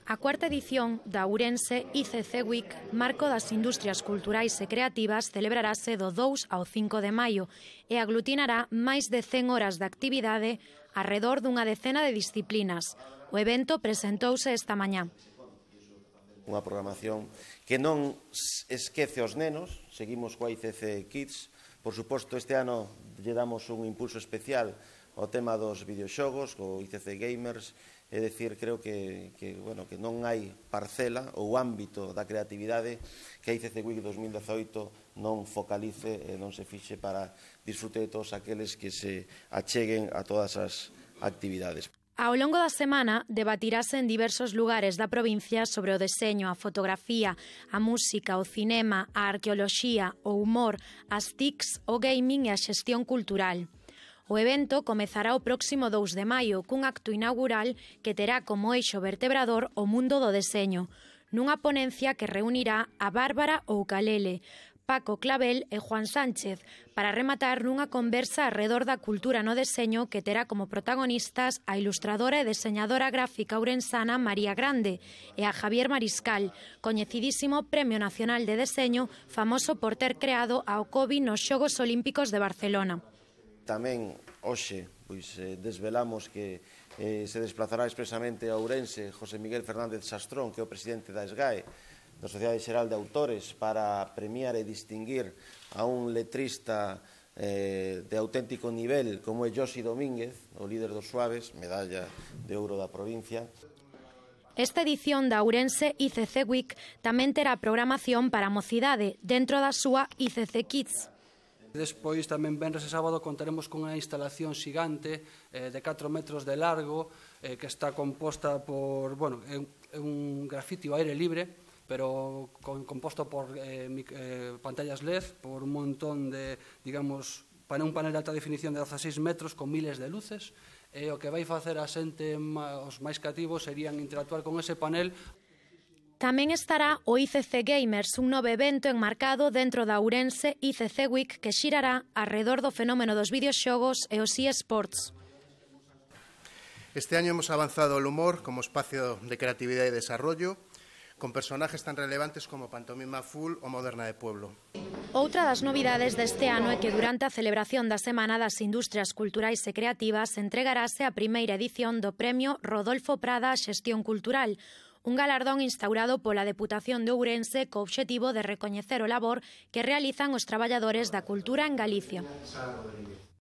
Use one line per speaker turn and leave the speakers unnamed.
A cuarta edición da Ourense ICC Week, marco das industrias culturais e creativas, celebrarase do 2 ao 5 de maio e aglutinará máis de 100 horas de actividade arredor dunha decena de disciplinas. O evento presentouse esta mañá.
Unha programación que non esquece os nenos, seguimos coa ICC Kids. Por suposto, este ano lle damos un impulso especial ao tema dos videoxogos, co ICC Gamers. É dicir, creo que non hai parcela ou ámbito da creatividade que a ICC Week 2018 non focalice e non se fixe para disfrute de todos aqueles que se acheguen a todas as actividades.
Ao longo da semana debatirase en diversos lugares da provincia sobre o deseño, a fotografía, a música, o cinema, a arqueoloxía, o humor, as TICs, o gaming e a xestión cultural. O evento comezará o próximo 2 de maio cun acto inaugural que terá como eixo vertebrador o mundo do deseño, nunha ponencia que reunirá a Bárbara Oucalele, Paco Clavel e Juan Sánchez, para rematar nunha conversa arredor da cultura no deseño que terá como protagonistas a ilustradora e deseñadora gráfica ourensana María Grande e a Javier Mariscal, coñecidísimo Premio Nacional de Deseño, famoso por ter creado a Ocobi nos Xogos Olímpicos de Barcelona.
Tamén hoxe desvelamos que se desplazará expresamente a Ourense José Miguel Fernández Sastrón, que é o presidente da SGAE, da Sociedade Xeral de Autores, para premiar e distinguir a un letrista de auténtico nivel como é Josi Domínguez, o líder dos Suaves, medalla de ouro da provincia.
Esta edición da Ourense ICC Week tamén terá programación para a mocidade dentro da súa ICC Kids.
Despois, tamén venres e sábado, contaremos con unha instalación xigante de 4 metros de largo que está composta por, é un grafiti ao aire libre, pero composto por pantallas LED, por un montón de, digamos, un panel de alta definición de 16 metros con miles de luces, e o que vai facer a xente, os máis cativos, serían interactuar con ese panel.
Tamén estará o ICC Gamers, un novo evento enmarcado dentro da Ourense ICC Week que xirará arredor do fenómeno dos videoxogos e os eSports.
Este año hemos avanzado el humor como espacio de creatividad y desarrollo, con personajes tan relevantes como Pantomima Full o Moderna de Pueblo.
Outra das novidades deste ano é que durante a celebración da Semana das Industrias Culturais e Creativas entregarase a primeira edición do Premio Rodolfo Prada á Xestión Cultural, un galardón instaurado pola Deputación de Ourense co obxectivo de recoñecer o labor que realizan os traballadores da cultura en Galicia.